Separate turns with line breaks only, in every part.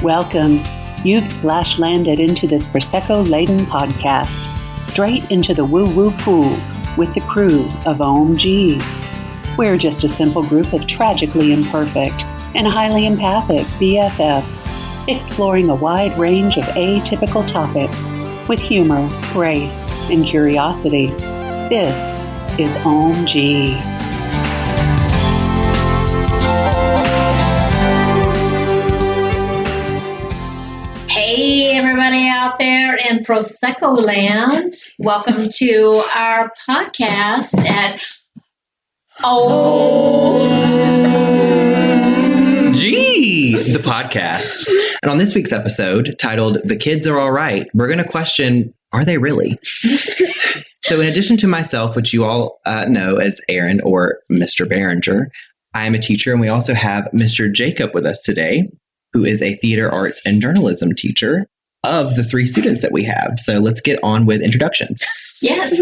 Welcome. You've splash landed into this Prosecco-laden podcast, straight into the woo-woo pool with the crew of Ohm-g. We're just a simple group of tragically imperfect and highly empathic BFFs, exploring a wide range of atypical topics with humor, grace, and curiosity. This is Ohm-g.
Hey, everybody out there in Prosecco land. Welcome to our podcast at
Ohm-g, the podcast. And on this week's episode, titled The Kids Are All Right, we're going to question, are they really? So in addition to myself, which you all know as Aaron or Mr. Behringer, I am a teacher, and we also have Mr. Jacob with us today, who is a theater arts and journalism teacher of the three students that we have. So let's get on with introductions.
Yes.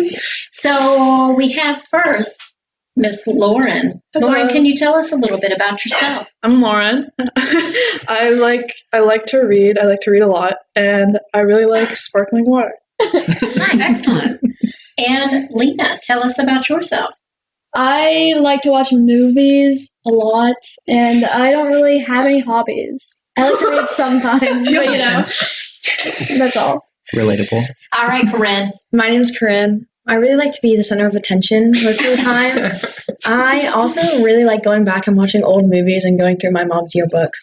So we have first Miss Lauren.
Hello.
Lauren, can you tell us a little bit about yourself?
I'm Lauren. I like to read. I like to read a lot, and I really like sparkling water.
Nice. Excellent. And Lena, tell us about yourself.
I like to watch movies a lot, and I don't really have any hobbies. I like to read sometimes, but that's all.
Relatable.
All right, Corine.
My name is Corine. I really like to be the center of attention most of the time. I also really like going back and watching old movies and going through my mom's yearbook.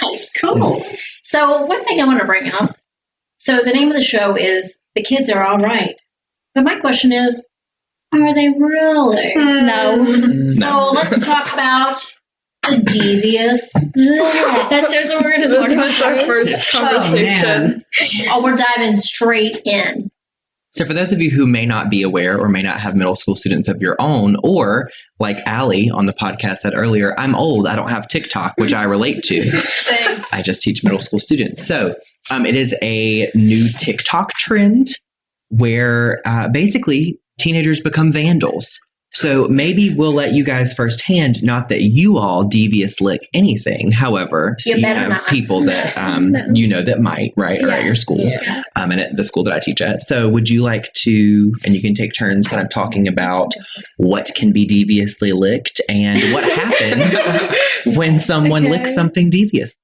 Nice. Cool. So one thing I want to bring up. So the name of the show is The Kids Are All Right. But my question is, are they really?
No.
So let's talk about the devious.
That's what we're going to talk
This is our first conversation.
Oh, we're diving straight in.
So for those of you who may not be aware or may not have middle school students of your own, or like Allie on the podcast said earlier, I'm old, I don't have TikTok, which I relate to.
Same.
I just teach middle school students. So it is a new TikTok trend where basically teenagers become vandals. So maybe we'll let you guys firsthand, not that you all devious lick anything. However,
You
you
better
have
not.
people that that might, right? Or at your school, and at the school that I teach at. So would you like to, and you can take turns kind of talking about what can be deviously licked and what happens when someone licks something devious?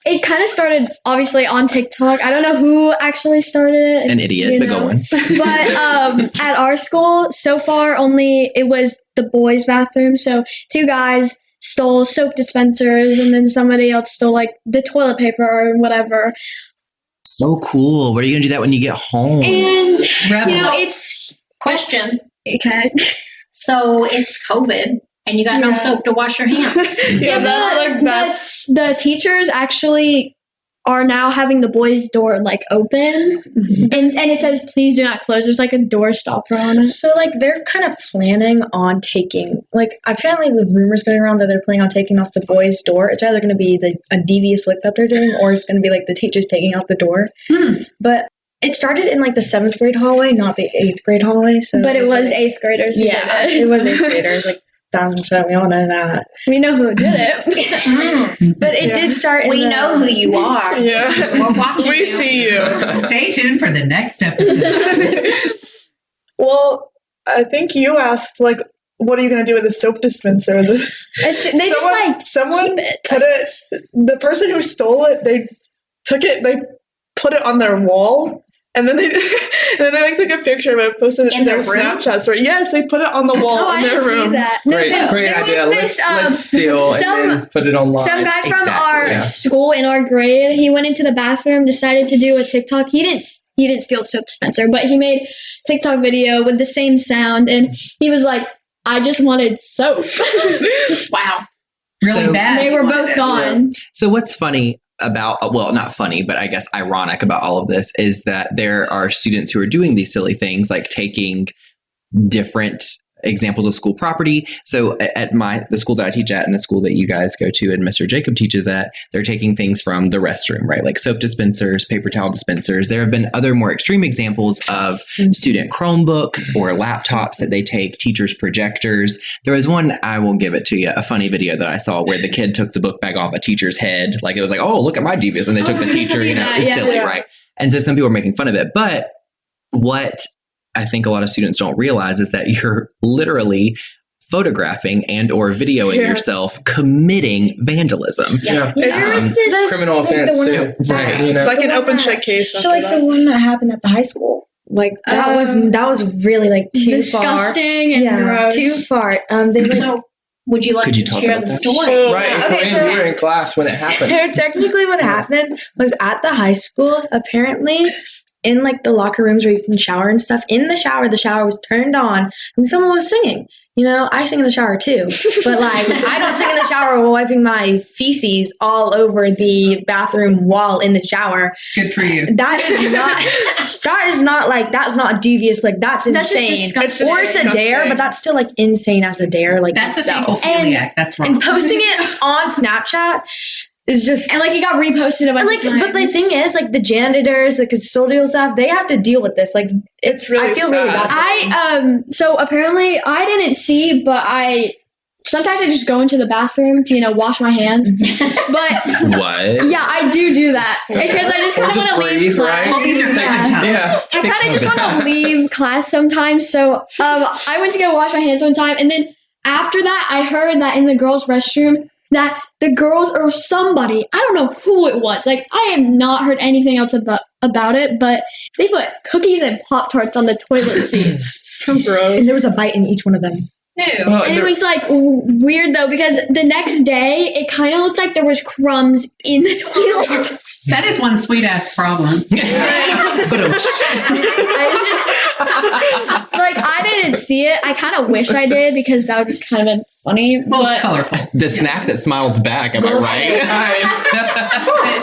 It kind of started, obviously, on TikTok. I don't know who actually started it.
An idiot, but go on.
But at our school, so far, only it was the boys' bathroom. So two guys stole soap dispensers, and then somebody else stole, like, the toilet paper or whatever.
So cool. What are you going to do that when you get home?
And,
Rebel.
it's...
Question.
Okay.
So it's COVID, and you got no soap to wash your hands.
The teachers actually are now having the boys' door open, and it says please do not close. There's a door stopper on it.
So they're kind of planning on taking, apparently the rumors going around that they're planning on taking off the boys' door. It's either going to be a devious lick that they're doing, or it's going to be the teachers taking out the door. But it started in the 7th grade hallway, not the 8th grade hallway. So
But it was 8th graders. Who did it.
It was 8th graders. 1,000%. We all know that.
We know who did it.
But it did start.
We know who you are.
Yeah.
We're watching
We
you.
see you.
Stay tuned for the next episode.
Well, I think you asked, what are you going to do with the soap dispenser?
They
someone
keep it.
put it, the person who stole it, they took it, they put it on their wall. And then they took a picture of it, posted it
In
to their
their room?
Snapchat story. Yes, they put it on the wall
I
in their
didn't
room.
see that. No,
Great
there
idea.
was this,
Let's steal
some-
and then put it online.
Some guy from our
Yeah.
school in our grade, he went into the bathroom, decided to do a TikTok. He didn't steal the soap dispenser, but he made TikTok video with the same sound, and he was like, I just wanted soap.
Wow.
Really
So-
bad.
They were both gone.
So what's funny about, well, not funny, but I guess ironic about all of this is that there are students who are doing these silly things, like taking different examples of school property. So at the school that I teach at and the school that you guys go to and Mr. Jacob teaches at, they're taking things from the restroom, right? Like soap dispensers, paper towel dispensers. There have been other more extreme examples of student Chromebooks or laptops that they take, teachers' projectors. There was one, I will give it to you, a funny video that I saw where the kid took the book bag off a teacher's head. Like it was like, oh, look at my devious. And they took the teacher, it was silly, right? And so some people are making fun of it. But what I think a lot of students don't realize is that you're literally photographing and or videoing yourself committing vandalism.
There was this
criminal offense too.
Right.
It's like an open shut case.
So like the one that happened at the high school. Like that was really like too
disgusting
far.
and gross.
Too far.
So would you like
Could you
to
talk
share
about
the
that?
story?
Right. And
Okay,
Corine,
so-
you were in class when it happened.
Technically what happened was at the high school, apparently in like the locker rooms where you can shower and stuff, in the shower was turned on and someone was singing. You know, I sing in the shower too, but like I don't sing in the shower while wiping my feces all over the bathroom wall in the shower.
Good for you.
That's not devious. Like that's
That's just
insane.
disgusting.
Or it's a
disgusting.
dare, but that's still like insane as a dare. Like
That's a
itself.
thankful That's wrong.
And posting it on Snapchat is just
And like it got reposted a bunch
like,
of times.
but the thing is, like the janitors, the custodial staff, they have to deal with this. Like,
It's really
I feel really
sad.
bad.
So apparently I didn't see, but sometimes I just go into the bathroom to, wash my hands. But
What?
yeah, I do that because I just
Or
kind of
just
want to leave
breathe,
class.
right?
Well, these are COVID times.
Yeah.
I kind of just want to leave class sometimes. So I went to go wash my hands one time, and then after that, I heard that in the girls' restroom that the girls or somebody, I don't know who it was. Like I have not heard anything else about it, but they put cookies and Pop-Tarts on the toilet seats.
So gross.
And there was a bite in each one of them.
Ew.
Well,
And it
there-
was like weird though, because the next day it kind of looked like there was crumbs in the toilet.
That is one sweet ass problem.
I didn't see it. I kind of wish I did because that would be kind of been funny.
Well, it's
But
colorful.
The snack that smiles back, am I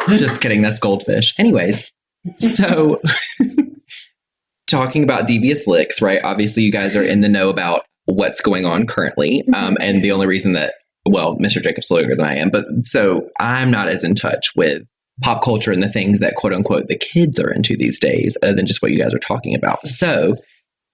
right? Just kidding, that's goldfish. Anyways, so talking about devious licks, right? Obviously, you guys are in the know about what's going on currently. And the only reason that, well, Mr. Jacob's younger than I am, but so I'm not as in touch with pop culture and the things that quote unquote the kids are into these days, other than just what you guys are talking about. So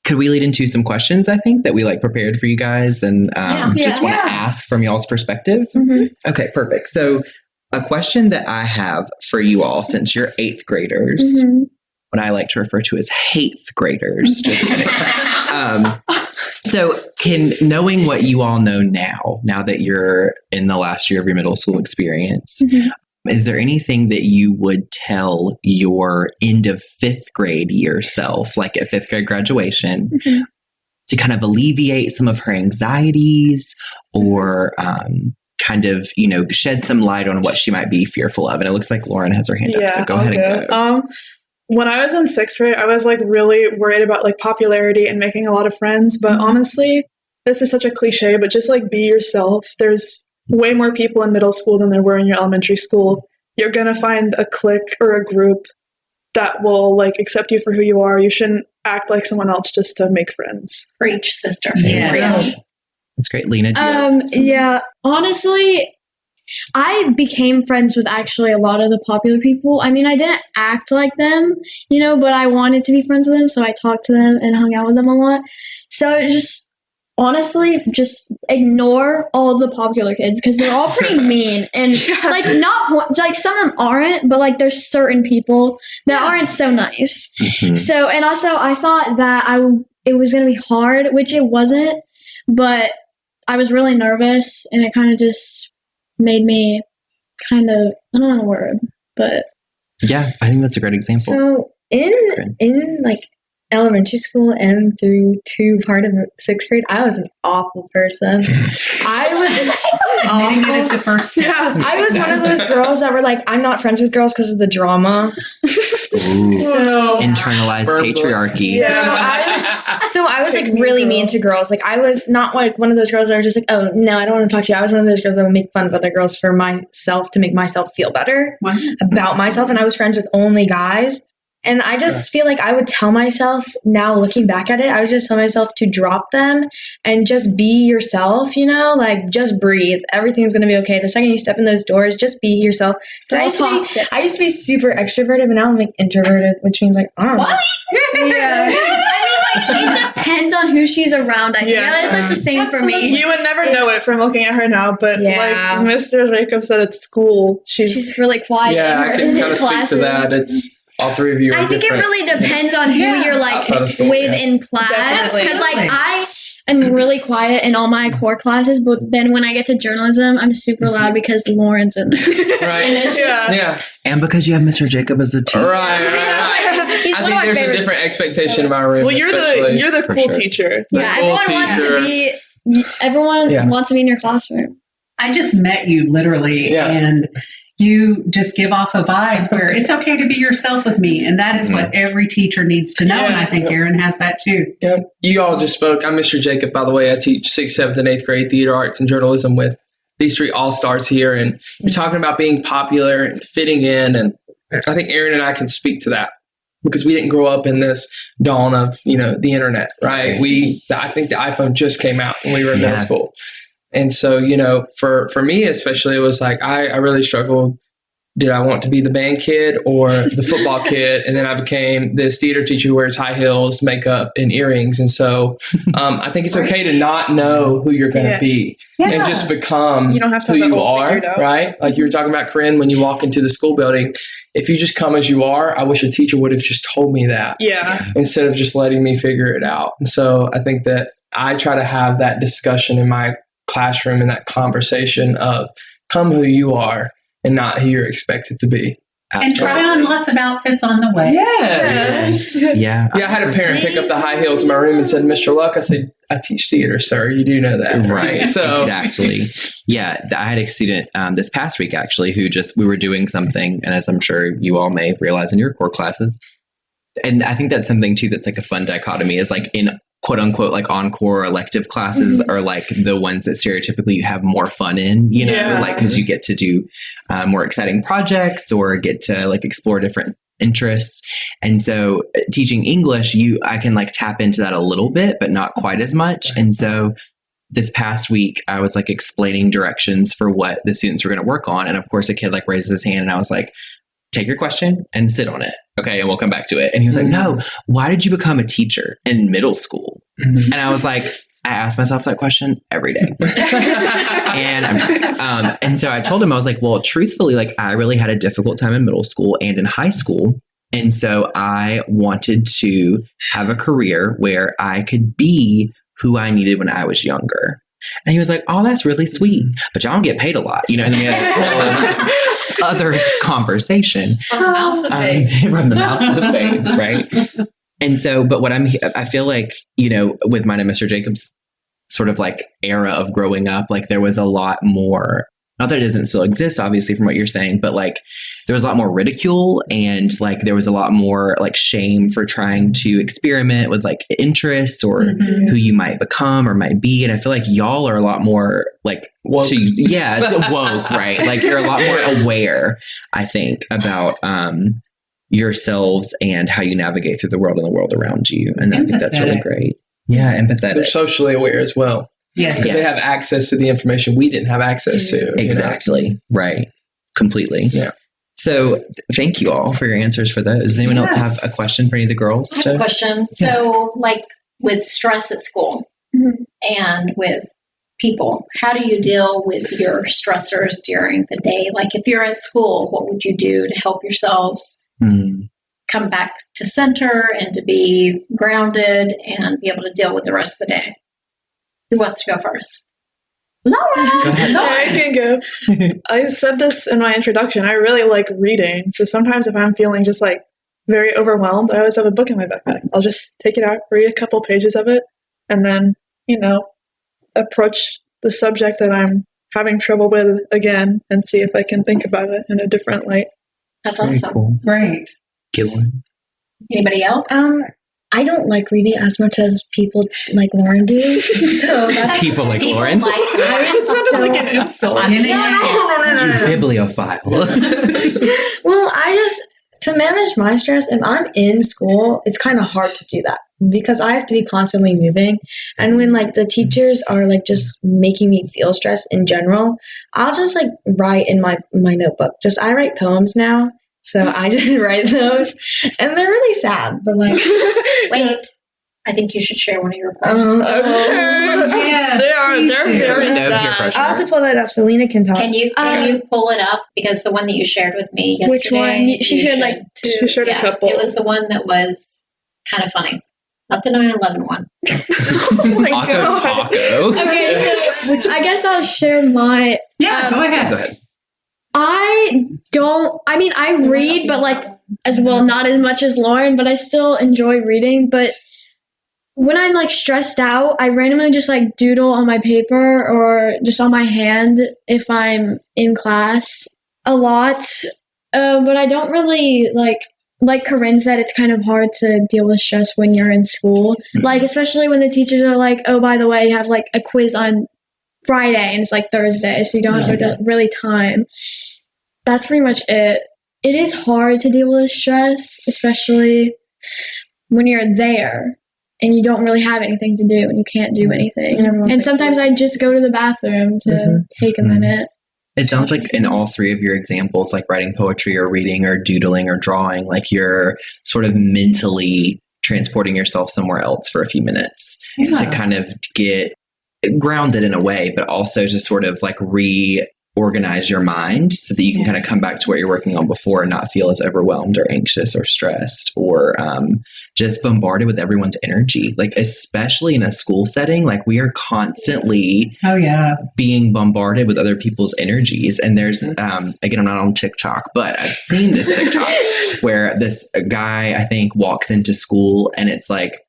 could we lead into some questions, I think, that we prepared for you guys and just want to ask from y'all's perspective?
Mhm.
Okay, perfect. So a question that I have for you all, since you're 8th graders,
Mhm.
what I like to refer to as hate graders, just kidding. So knowing what you all know now that you're in the last year of your middle school experience,
Mhm.
is there anything that you would tell your end of 5th grade year self, like at 5th grade graduation,
Mhm.
to kind of alleviate some of her anxieties or kind of, shed some light on what she might be fearful of? And it looks like Lauren has her hand up, so go ahead and go.
When I was in 6th grade, I was really worried about popularity and making a lot of friends. But honestly, this is such a cliche, but just be yourself. There's way more people in middle school than there were in your elementary school. You're going to find a clique or a group that will accept you for who you are. You shouldn't act like someone else just to make friends.
Preach, sister.
Yes.
Preach.
That's great. Lena, do you have some-
Yeah, honestly, I became friends with actually a lot of the popular people. I mean, I didn't act like them, but I wanted to be friends with them, so I talked to them and hung out with them a lot. So just honestly, just ignore all the popular kids because they're all pretty mean and some of them aren't, but there's certain people that aren't so nice.
Mhm.
So, and also I thought that it was going to be hard, which it wasn't, but I was really nervous and it kind of just made me I don't know the word, but
Yeah, I think that's a great example.
So in elementary school and through to part of 6th grade, I was an awful person. I was
Admitting it is
awful.
the first step.
I was one of those girls that were I'm not friends with girls because of the drama.
Ooh.
So
Internalized
Burn book.
patriarchy.
So I was really mean to girls. I was not one of those girls that were just oh no, I don't want to talk to you. I was one of those girls that would make fun of other girls for myself to make myself feel better
What?
about myself. And I was friends with only guys. And I just feel like I would tell myself, now looking back at it, I would just tell myself to drop them and just be yourself, like just breathe. Everything's going to be okay. The second you step in those doors, just be yourself. So I used to be super extroverted, but now I'm like introverted, which means like, I don't know.
What?
Yeah. I mean, like, it depends on who she's around. I think it's just the same for me.
You would never know it from looking at her now, but like Mr. Jacob said at school, she's
really quiet.
Yeah, I can kind of speak to that. It's all three of you are
I think
different.
it really depends on who you're like with in class. Because like I am really quiet in all my core classes, but then when I get to journalism, I'm super loud because Lauren's in there.
Right.
And it's just,
And because you have Mr. Jacob as a teacher.
Right.
He's
I
one
think
of our
there's a
favorites.
different expectation in my room.
well, you're the
For
cool
sure.
teacher.
Yeah,
cool
everyone wants
teacher.
to be. Everyone wants to be in your classroom.
I just met you literally, and you just give off a vibe where it's okay to be yourself with me. And that is what every teacher needs to know. And I think Aaron has that too.
Yeah, you all just spoke. I'm Mr. Jacob, by the way. I teach 6th, 7th, and 8th grade theater arts and journalism with these 3 all-stars here. And you're talking about being popular and fitting in. And I think Aaron and I can speak to that because we didn't grow up in this dawn of, the internet, right? I think the iPhone just came out when we were in middle school. And so, for me especially, it was like I really struggled. Did I want to be the band kid or the football kid? And then I became this theater teacher who wears high heels, makeup, and earrings. And so I think it's okay to not know who you're going to be and just become
You don't have to
who
have it
you
all
are,
figured out.
right? Like you were talking about, Corine, when you walk into the school building, if you just come as you are, I wish a teacher would have just told me that instead of just letting me figure it out. And so I think that I try to have that discussion in my classroom and that conversation of come who you are and not who you're expected to be.
And try on lots of outfits on the way.
Yes.
Yeah.
I had a parent pick up the high heels in my room and said, Mr. Luck, I said, I teach theater, sir. You do know that.
Right.
So
Exactly. Yeah. I had a student this past week, actually, who we were doing something, and as I'm sure you all may realize in your core classes. And I think that's something too, that's like a fun dichotomy is like in quote unquote, like encore elective classes are like the ones that stereotypically you have more fun in, like because you get to do more exciting projects or get to like explore different interests. And so teaching English, I can like tap into that a little bit, but not quite as much. And so this past week, I was like explaining directions for what the students were going to work on. And of course, a kid like raises his hand and I was like, take your question and sit on it. Okay. And we'll come back to it. And he was like, no, why did you become a teacher in middle school? And I was like, I ask myself that question every day. And so I told him, I was like, well, truthfully, like I really had a difficult time in middle school and in high school. And so I wanted to have a career where I could be who I needed when I was younger. And he was like, oh, that's really sweet. But y'all don't get paid a lot, And then we had this whole other conversation.
From the mouths of babes.
From the mouth of the babes, right? And so, but I feel like, with mine and Mr. Jacob's sort of like era of growing up, like there was a lot more, not that it doesn't still exist, obviously, from what you're saying, but like there was a lot more ridicule and like there was a lot more like shame for trying to experiment with like interests or who you might become or might be. And I feel like y'all are a lot more like,
woke.
It's woke, right? Like you're a lot more aware, I think, about yourselves and how you navigate through the world and the world around you. And I think that's really great. Yeah, empathetic.
They're socially aware as well.
Yes.
Because they have access to the information we didn't have access to.
Exactly. Right. Completely.
Yeah.
So thank you all for your answers for those. Does anyone else have a question for any of the girls?
I have a question. So, like with stress at school and with people, how do you deal with your stressors during the day? Like if you're at school, what would you do to help yourselves come back to center and to be grounded and be able to deal with the rest of the day? Who wants to go first?
Laura! I can go. I said this in my introduction. I really like reading. So sometimes if I'm feeling just like very overwhelmed, I always have a book in my backpack. I'll just take it out, read a couple pages of it, and then, approach the subject that I'm having trouble with again and see if I can think about it in a different light.
That's
Very
awesome.
cool.
Great.
Gillian.
Anybody else?
I don't like reading as much as people like Lauren do. So that's
People like
People
Lauren.
like
It sounded like an insult.
no.
Bibliophile.
Well, to manage my stress, if I'm in school, it's kind of hard to do that because I have to be constantly moving. And when like the teachers are like just making me feel stressed in general, I'll just like write in my notebook. I write poems now. So I just write those and they're really sad, but like,
wait, I think you should share one of your poems.
Yeah,
they're very sad.
I'll have to pull that up so Lena can talk.
Can you pull it up? Because the one that you shared with me yesterday.
Which one? She shared like two.
She shared a couple.
It was the one that was kind of funny. Not the 9/11 one.
Oh my God.
Taco.
Okay, so I guess I'll share my.
Yeah, go ahead.
I read, but like as well, not as much as Lauren, but I still enjoy reading. But when I'm like stressed out, I randomly just like doodle on my paper or just on my hand if I'm in class a lot. But I don't really like Corine said, it's kind of hard to deal with stress when you're in school. Mm-hmm. Like, especially when the teachers are like, oh, by the way, you have like a quiz on Friday and it's like Thursday, so you don't have really time. That's pretty much it. It is hard to deal with stress, especially when you're there and you don't really have anything to do and you can't do anything. And sometimes I just go to the bathroom to take a minute.
It sounds like in all three of your examples, like writing poetry or reading or doodling or drawing, like you're sort of mentally transporting yourself somewhere else for a few minutes to kind of get grounded in a way, but also to sort of like reorganize your mind so that you can kind of come back to what you're working on before and not feel as overwhelmed or anxious or stressed or just bombarded with everyone's energy. Like, especially in a school setting, like we are constantly being bombarded with other people's energies. And there's, again, I'm not on TikTok, but I've seen this TikTok where this guy, I think, walks into school and it's like,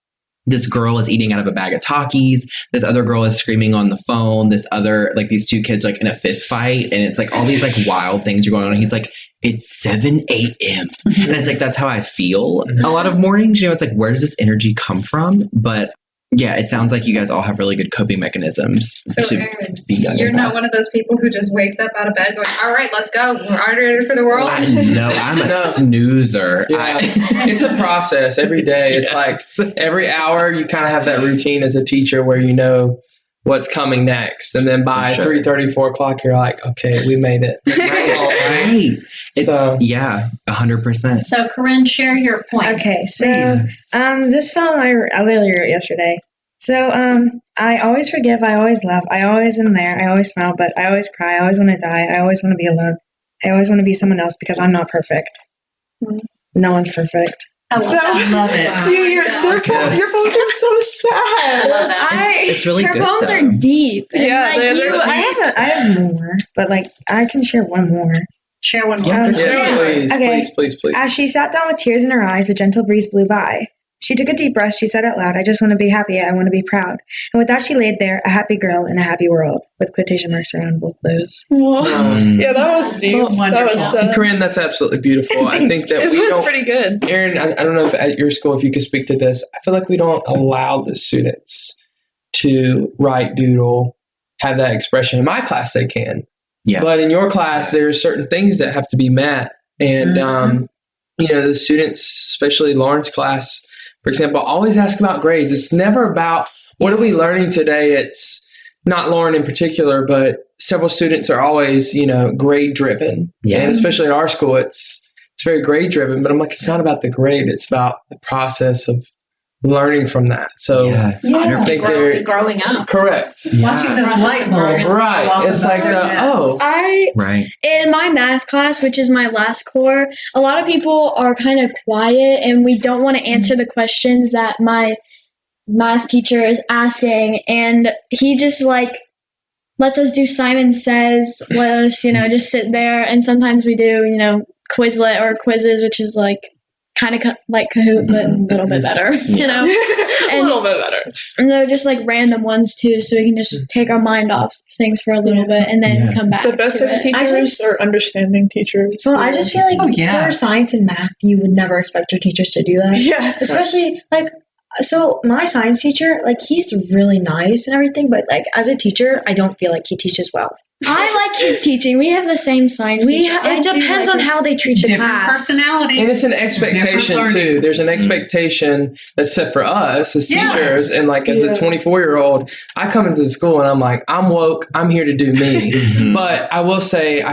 this girl is eating out of a bag of Takis. This other girl is screaming on the phone. This other, like these two kids like in a fist fight. And it's like all these like wild things are going on. And he's like, it's 7 a.m. And it's like, that's how I feel a lot of mornings. You know, it's like, where does this energy come from? But yeah, it sounds like you guys all have really good coping mechanisms.
So Aaron, you're not one of those people who just wakes up out of bed going, all right, let's go. We're ready for the world.
No, I'm a snoozer.
Yeah. It's a process every day. It's like every hour you kind of have that routine as a teacher where you know what's coming next. And then by 3:30, 4 o'clock, you're like, okay, we made it.
Right. It's, 100%.
So Corine, share your point.
Okay, so this poem I literally wrote yesterday. So I always forgive, I always love, I always am there, I always smile, but I always cry, I always want to die, I always want to be alone, I always want to be someone else because I'm not perfect. No one's perfect.
I love
it.
Wow. See, your poems are so sad.
It's really
her
good.
Her poems
though.
are deep.
Yeah,
I have more, but like I can share one more.
Share one more.
Yes, please.
As she sat down with tears in her eyes, the gentle breeze blew by. She took a deep breath. She said out loud, I just want to be happy. I want to be proud. And with that, she laid there, a happy girl in a happy world, with quotation marks around both those.
Yeah, that was deep. That was sad.
Corinne, that's absolutely beautiful. I think that
it was pretty good.
Aaron, I don't know if at your school, if you could speak to this. I feel like we don't allow the students to write, doodle, have that expression. In my class, they can.
Yeah.
But in your class, there are certain things that have to be met. And, the students, especially Lauren's class, for example, always ask about grades. It's never about what are we learning today. It's not Lauren in particular, but several students are always, grade driven. Yeah. And especially in our school, it's very grade driven. But I'm like, it's not about the grade. It's about the process of learning from that. So I think they're
growing up.
Correct.
Watching those light bulbs.
Right. It's like,
in my math class, which is my last core, a lot of people are kind of quiet and we don't want to answer the questions that my math teacher is asking. And he just like lets us do Simon Says, let us, just sit there. And sometimes we do, Quizlet or quizzes, which is like kind of like Kahoot, but a little bit better, And,
a little bit better.
And they're just like random ones too, so we can just take our mind off things for a little bit and then come back.
The best of teachers are understanding teachers.
Well, I just feel like for science and math, you would never expect your teachers to do that.
Yeah.
Especially so my science teacher, he's really nice and everything, but as a teacher, I don't feel like he teaches well.
I like his teaching. We have the same science teacher.
It depends on how they treat the
different
class.
personalities.
And it's an expectation too. There's an expectation that's set for us as teachers. And like as a 24-year-old, I come into the school and I'm like, I'm woke. I'm here to do me. But I will say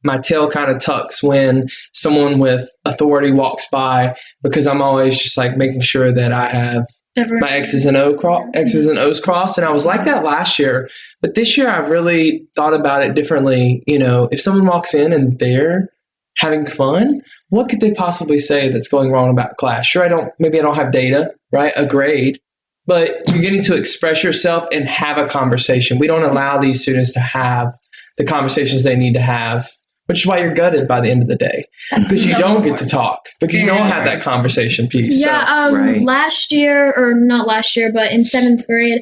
my tail kind of tucks when someone with authority walks by, because I'm always just like making sure that I have my X's and O's crossed. And I was like that last year, but this year I really thought about it differently. You know, if someone walks in and they're having fun, what could they possibly say that's going wrong about class? Sure, I don't have data, right? A grade, but you're getting to express yourself and have a conversation. We don't allow these students to have the conversations they need to have, which is why you're gutted by the end of the day, because you don't get to talk, because you don't have that conversation piece.
Yeah, last year, or not last year, but in 7th grade,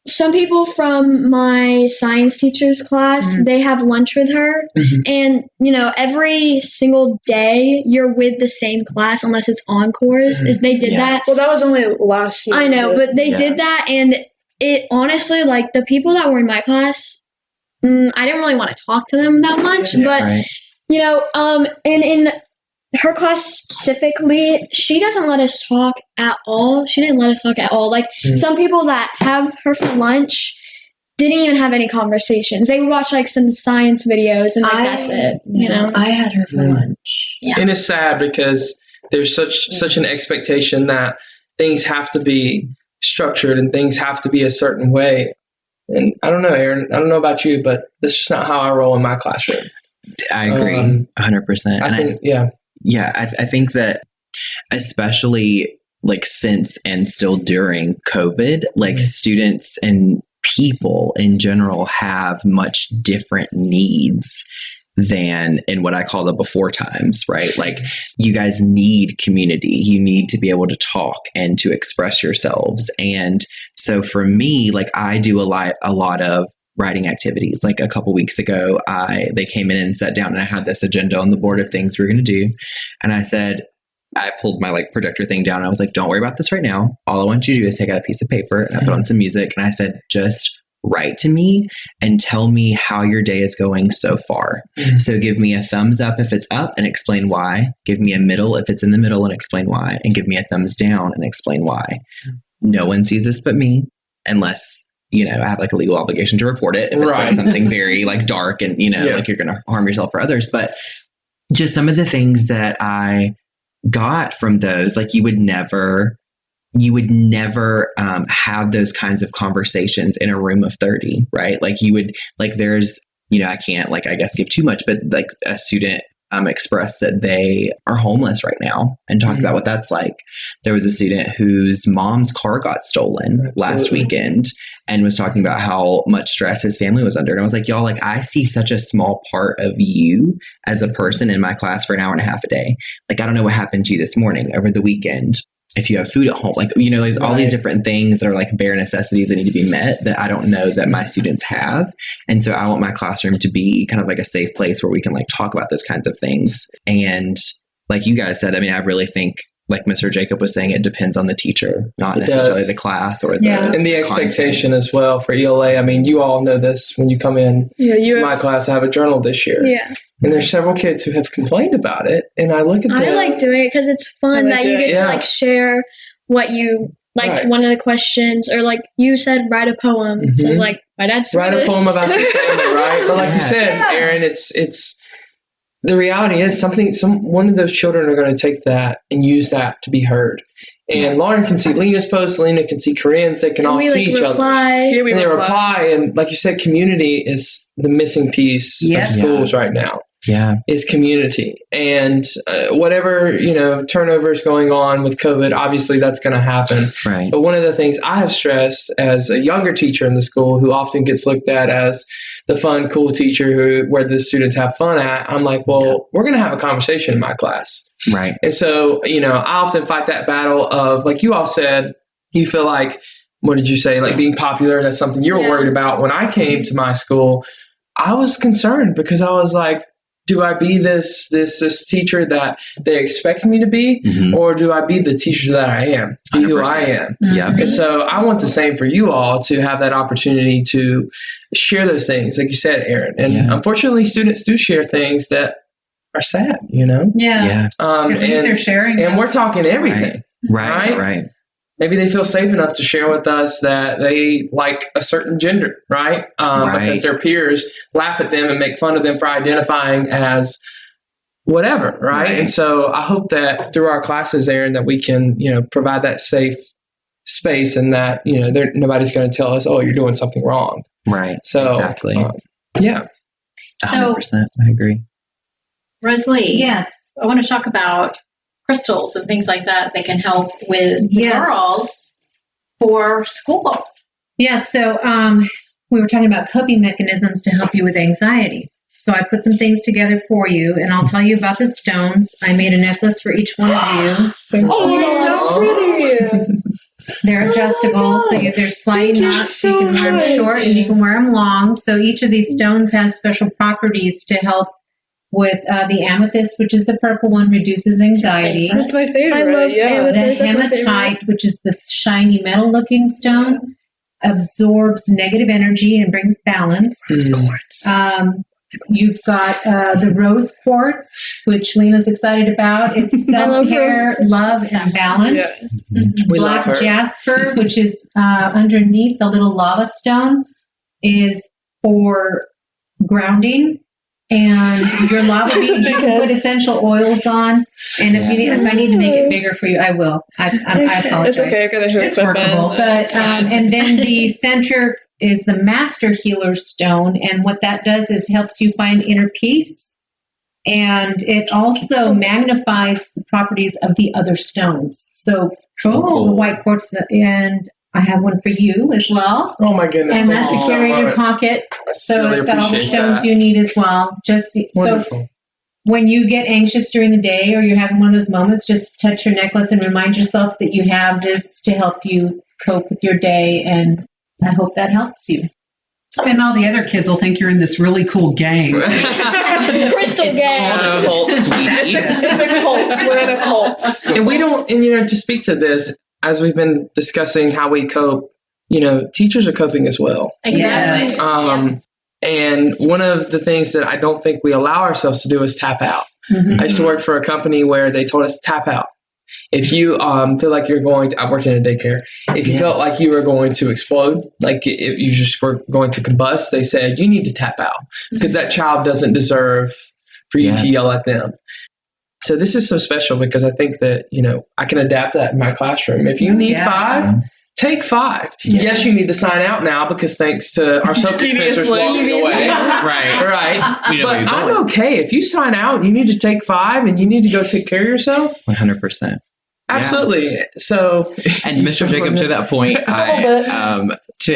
some people from my science teacher's class, they have lunch with her. And, you know, every single day you're with the same class unless it's encores. They did that.
Well, that was only last year.
I know, but they did that. And it honestly, like the people that were in my class, I didn't really want to talk to them that much, but you know, and in her class specifically, she doesn't let us talk at all. She didn't let us talk at all. Like some people that have her for lunch didn't even have any conversations. They would watch like some science videos and like that's it. You know,
I had her for lunch.
Yeah.
And it's sad because there's such an expectation that things have to be structured and things have to be a certain way. And I don't know, Aaron, I don't know about you, but that's just not how I roll in my classroom.
I agree 100%. I think that especially like since and still during COVID, like students and people in general have much different needs than in what I call the before times, right? Like you guys need community. You need to be able to talk and to express yourselves. And so for me, like I do a lot of writing activities. Like a couple weeks ago, they came in and sat down and I had this agenda on the board of things we were going to do. And I said, I pulled my like projector thing down and I was like, don't worry about this right now. All I want you to do is take out a piece of paper and I put on some music. And I said, just write to me and tell me how your day is going so far. So give me a thumbs up if it's up and explain why. Give me a middle if it's in the middle and explain why. And give me a thumbs down and explain why. No one sees this but me, unless, you know, I have like a legal obligation to report it. If it's like something very like dark and, you know, like you're going to harm yourself or others. But just some of the things that I got from those, like you would never have those kinds of conversations in a room of 30, right? Like you would, like there's, you know, I can't like, I guess give too much, but like a student expressed that they are homeless right now and talked about what that's like. There was a student whose mom's car got stolen last weekend and was talking about how much stress his family was under. And I was like, y'all, like I see such a small part of you as a person in my class for an hour and a half a day. Like, I don't know what happened to you this morning over the weekend. If you have food at home, like, you know, there's all these different things that are like bare necessities that need to be met that I don't know that my students have. And so I want my classroom to be kind of like a safe place where we can like talk about those kinds of things. And like you guys said, I mean, I really think like Mr. Jacob was saying, it depends on the teacher, not necessarily the class or the
and the expectation as well for ELA. I mean, you all know this when you come in to my class. I have a journal this year. And there's several kids who have complained about it. And I look at them.
I like doing it because it's fun that you get to like share what you like. One of the questions, or like you said, write a poem. So it's like my dad's
write a poem about your family, right? But like you said, Aaron, it's the reality is one of those children are going to take that and use that to be heard. And Lauren can see Lena's posts, Lena can see Corine's, they can all see each other. And they reply. And like you said, community is the missing piece of schools right now. Is community. And whatever, you know, turnover is going on with COVID, obviously that's going to happen. But one of the things I have stressed as a younger teacher in the school who often gets looked at as the fun, cool teacher where the students have fun at, I'm like, well, we're going to have a conversation in my class. And so, you know, I often fight that battle of, like you all said, you feel like, what did you say? Like being popular, that's something you were worried about. When I came to my school, I was concerned because I was like, do I be this teacher that they expect me to be, or do I be the teacher that I am, be who I am?
Yeah.
And so I want the same for you all, to have that opportunity to share those things, like you said, Aaron. And unfortunately, students do share things that are sad,
Yeah.
Yeah.
At least they're sharing.
And we're talking everything.
Right.
Maybe they feel safe enough to share with us that they like a certain gender, right? Because their peers laugh at them and make fun of them for identifying as whatever, right? And so I hope that through our classes, Aaron, that we can, provide that safe space, and that, nobody's going to tell us, oh, you're doing something wrong.
Right.
So
exactly.
Yeah.
100%. I agree.
Rosalie.
Yes.
I want to talk about crystals and things like that can help with girls for school.
Yeah, so we were talking about coping mechanisms to help you with anxiety. So I put some things together for you, and I'll tell you about the stones. I made a necklace for each one of you.
So pretty.
They're adjustable, so there's sliding knots. So you can wear them short and you can wear them long. So each of these stones has special properties to help with the amethyst, which is the purple one, reduces anxiety.
That's my favorite.
I love amethyst.
The hematite, which is the shiny metal-looking stone, absorbs negative energy and brings balance. You've got the rose quartz, which Lena's excited about. It's self-care, love, and balance. Black jasper, which is underneath the little lava stone, is for grounding. And your lava beads, you can put essential oils on. And if I need to make it bigger for you, I will. I apologize.
It's okay. I got to hear
it's workable. But and then the center is the Master Healer Stone, and what that does is helps you find inner peace, and it also magnifies the properties of the other stones. So the white quartz, and I have one for you as well.
Oh my goodness!
And that's to carry in your pocket. So it's got all the stones you need as well. So when you get anxious during the day, or you're having one of those moments, just touch your necklace and remind yourself that you have this to help you cope with your day. And I hope that helps you.
And all the other kids will think you're in this really cool gang.
Crystal gang.
It's a cult, sweetie.
It's a cult. We're in a cult.
And we don't, to speak to this, as we've been discussing how we cope, teachers are coping as well.
Exactly.
And one of the things that I don't think we allow ourselves to do is tap out. I used to work for a company where they told us to tap out. If you feel like you're going to, I worked in a daycare. If you felt like you were going to explode, like if you just were going to combust, they said you need to tap out because that child doesn't deserve for you to yell at them. So this is so special because I think that, I can adapt that in my classroom. If you need 5, take 5. Yeah. Yes, you need to sign out now because thanks to our soap dispensers walking away. Right. But I'm okay. If you sign out, you need to take 5 and you need to go take care of yourself.
100%.
Absolutely. Yeah. So,
and Mr. Jacob, to that point, to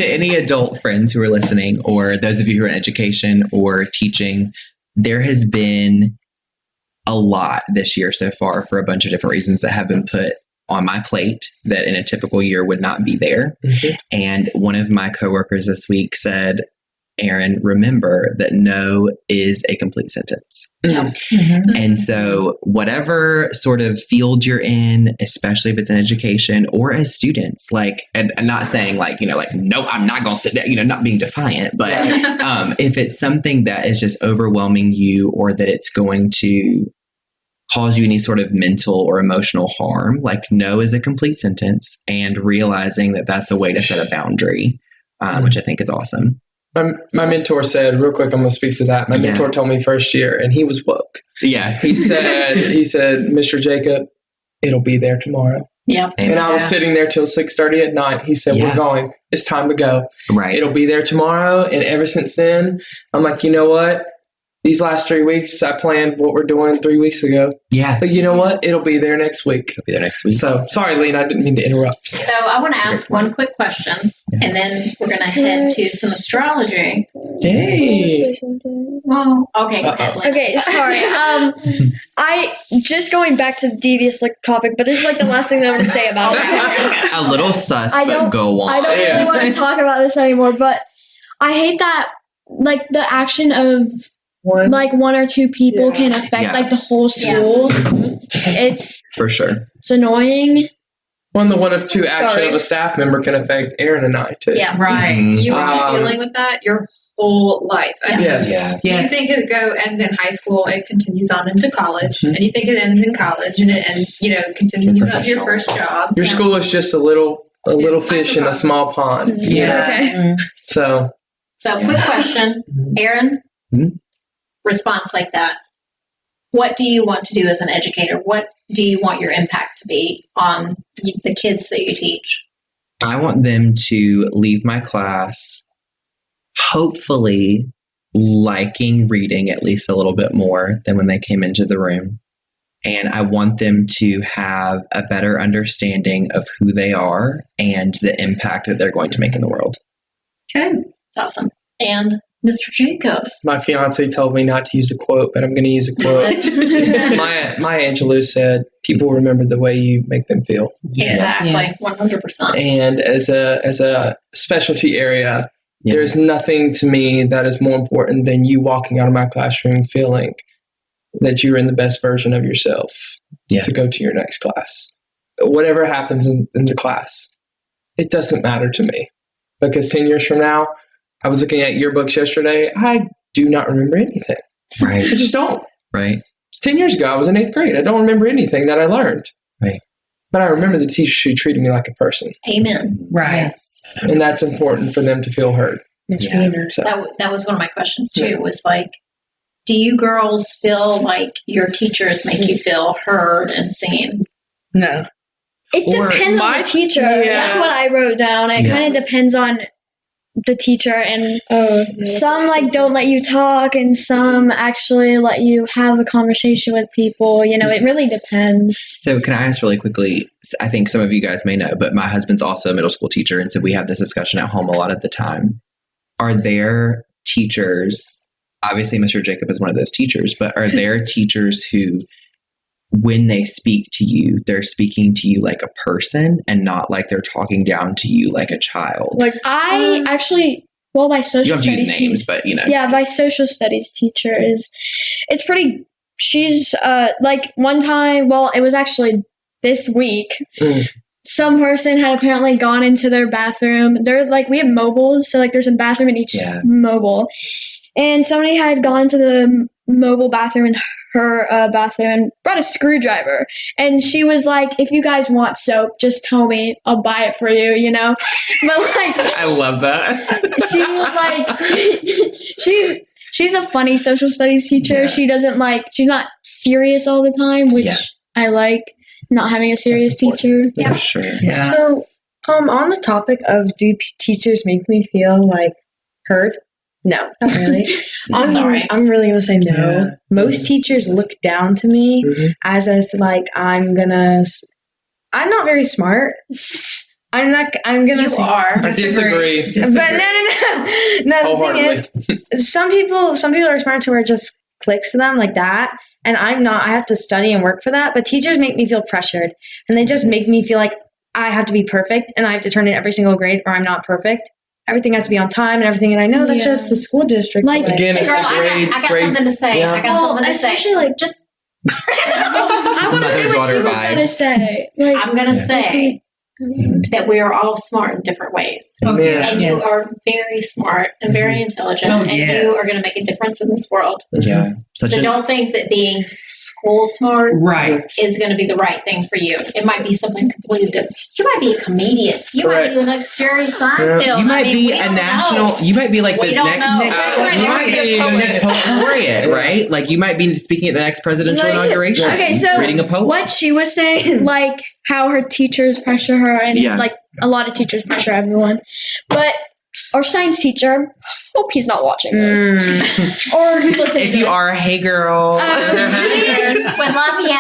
any adult friends who are listening, or those of you who are in education or teaching, there has been a lot this year so far for a bunch of different reasons that have been put on my plate that in a typical year would not be there. And one of my coworkers this week said, Aaron, remember that no is a complete sentence. And so whatever sort of field you're in, especially if it's in education or as students, and I'm not saying no, I'm not going to sit down, not being defiant, but if it's something that is just overwhelming you or that it's going to cause you any sort of mental or emotional harm, no is a complete sentence, and realizing that that's a way to set a boundary, which I think is awesome.
My mentor said, real quick, I'm going to speak to that. My mentor told me first year, and he was woke.
Yeah.
He said, Mr. Jacob, it'll be there tomorrow.
Yeah.
And I was sitting there till 6:30 at night. He said, we're going. It's time to go.
Right.
It'll be there tomorrow. And ever since then, I'm like, you know what? These last 3 weeks, I planned what we're doing 3 weeks ago.
Yeah.
But you know what? It'll be there next week.
It'll be there next week.
So, sorry, Lena, I didn't mean to interrupt.
So I want to ask one quick question, and then we're going to head to some astrology.
Hey.
Well, okay, go ahead, Lena.
Okay, sorry. I just going back to the devious topic, but this is the last thing that I'm going to say about it.
A little sus, but go on.
I don't really want to talk about this anymore, but I hate that like the action of like one or two people can affect like the whole school. It's
For sure.
It's annoying.
The one of two action of a staff member can affect Aaron and I too.
Yeah.
Right.
You will be dealing with that your whole life. I mean, You think it ends in high school, it continues on into college, and you think it ends in college, and it ends, continues on to your first job.
Your school is just a little fish in a small pond.
Okay.
So
quick question, Aaron. Response like that. What do you want to do as an educator? What do you want your impact to be on the kids that you teach?
I want them to leave my class hopefully liking reading at least a little bit more than when they came into the room. And I want them to have a better understanding of who they are and the impact that they're going to make in the world.
Okay. That's awesome. And Mr. Jacob.
My fiance told me not to use the quote, but I'm going to use a quote. Maya Angelou said, "People remember the way you make them feel."
Exactly, 100%.
And as a specialty area, there's nothing to me that is more important than you walking out of my classroom feeling that you're in the best version of yourself to go to your next class. Whatever happens in the class, it doesn't matter to me, because 10 years from now, I was looking at yearbooks yesterday. I do not remember anything.
Right.
I just don't.
Right.
It's 10 years ago. I was in 8th grade. I don't remember anything that I learned.
Right.
But I remember the teacher who treated me like a person.
Amen.
Right.
Yes.
And that's important for them to feel heard. So.
That was one of my questions too, was like, do you girls feel like your teachers make you feel heard and seen?
No.
It depends on the teacher. That's what I wrote down. It kind of depends on the teacher, and some like don't let you talk, and some actually let you have a conversation with people. It really depends.
So can I ask really quickly, I think some of you guys may know, but my husband's also a middle school teacher, and so we have this discussion at home a lot of the time. Are there teachers, obviously Mr. Jacob is one of those teachers, but are there teachers who, when they speak to you, they're speaking to you like a person and not like they're talking down to you like a child?
Like I actually, my social
you don't have to use
studies
names,
teacher,
but
my social studies teacher it's pretty. She's like one time. Well, it was actually this week. Some person had apparently gone into their bathroom. They're like, we have mobiles, so like there's a bathroom in each mobile, and somebody had gone into the mobile bathroom and her bathroom and brought a screwdriver, and she was like, if you guys want soap, just tell me, I'll buy it for you, but like
I love that.
She was like she's a funny social studies teacher. She doesn't she's not serious all the time, which I like, not having a serious teacher.
For sure.
So on the topic of do teachers make me feel like heard? No, not really. I'm really going to say no. Yeah. Most teachers look down to me as if like I'm not very smart. I'm going to say.
I disagree.
But no. The thing is, some people are smart to where it just clicks to them like that. And I'm not. I have to study and work for that. But teachers make me feel pressured. And they just make me feel like I have to be perfect and I have to turn in every single grade or I'm not perfect. Everything has to be on time and everything. And I know that's just the school district.
Like, again, it's I got something to say. Yeah. I got something to say.
Especially like just. I want to say what she was going to say. Like,
I'm going to say that we are all smart in different ways. And you are very smart and very intelligent. And you are going to make a difference in this world.
Yeah.
So don't think that being school smart is going to be the right thing for you. It might be something completely different. You might be a comedian. You might be the next Jerry Seinfeld.
You might be a national. You might be like the next. You might be the next poet laureate, right? Like you might be speaking at the next presidential inauguration.
Okay, so
reading a poem.
What she was saying, like how her teachers pressure her, and like a lot of teachers pressure everyone, but. Our science teacher, hope he's not watching this. Or listening.
If you are, hey girl.
We love you.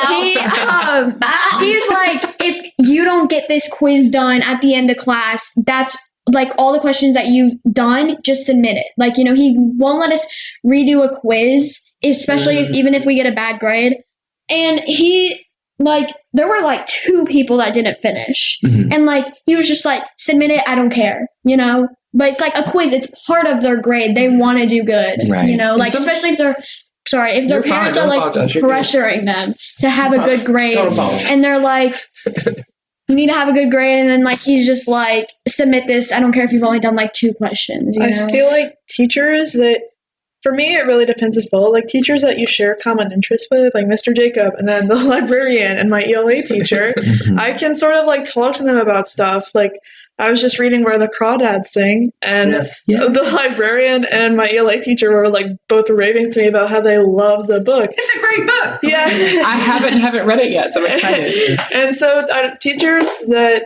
He's like, if you don't get this quiz done at the end of class, that's like all the questions that you've done, just submit it. Like, he won't let us redo a quiz, especially even if we get a bad grade. And there were like 2 people that didn't finish. And like, he was just like, submit it, I don't care, but it's like a quiz. It's part of their grade. They want to do good,
Right.
you know, like especially if their parents are like pressuring them to have a good grade, and they're like, you need to have a good grade, and then like he's just like, submit this. I don't care if you've only done like 2 questions. You know?
I feel like teachers that, for me, it really depends as well. Like teachers that you share common interests with, like Mr. Jacob, and then the librarian and my ELA teacher, I can sort of like talk to them about stuff. Like I was just reading Where the Crawdads Sing, and the librarian and my ELA teacher were like both raving to me about how they love the book.
It's a great book.
Yeah.
I haven't read it yet, so I'm excited.
And so teachers that,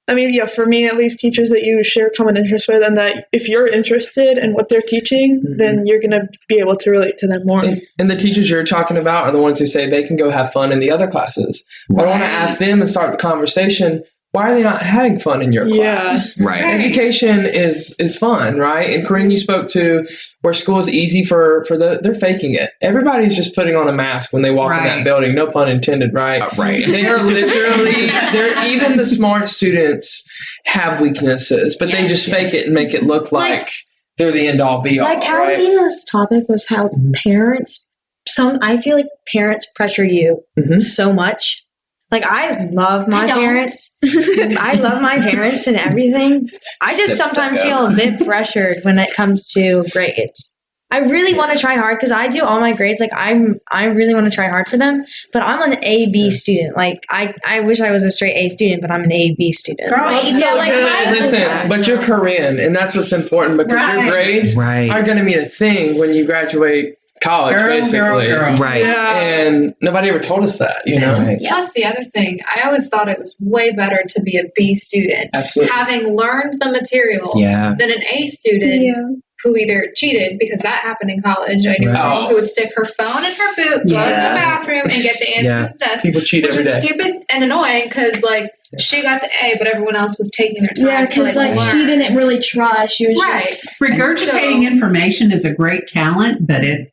I mean, yeah, for me at least, teachers that you share common interests with, and that if you're interested in what they're teaching, then you're going to be able to relate to them more.
And the teachers you're talking about are the ones who say they can go have fun in the other classes. I want to ask them and start the conversation. Why are they not having fun in your class?
Right.
Education is fun, right? And Corine, you spoke to where school is easy for they're faking it. Everybody's just putting on a mask when they walk in that building. No pun intended, right?
Right.
They are literally, even the smart students have weaknesses, but they just fake it and make it look like they're the end all be all.
Like how Lena's topic was how parents, I feel like parents pressure you so much. Like, I love my parents. I love my parents and everything. I just sometimes feel a bit pressured when it comes to grades. I really want to try hard because I do all my grades. Like, I really want to try hard for them. But I'm an A-B student. Like, I wish I was a straight A student, but I'm an A-B student.
Listen, but you're Korean, and that's what's important because your grades are going to be a thing when you graduate college, basically.
Right.
Yeah. And nobody ever told us that, you know?
Right. Plus, the other thing, I always thought it was way better to be a B student.
Absolutely.
Having learned the material than an A student who either cheated, because that happened in college. I knew a girl who would stick her phone in her boot, go to the bathroom, and get the answer to the test.
People cheat every day.
Which was stupid and annoying because, like, she got the A, but everyone else was taking their time.
Yeah, because like she didn't really try. She was just
regurgitating information is a great talent, but it's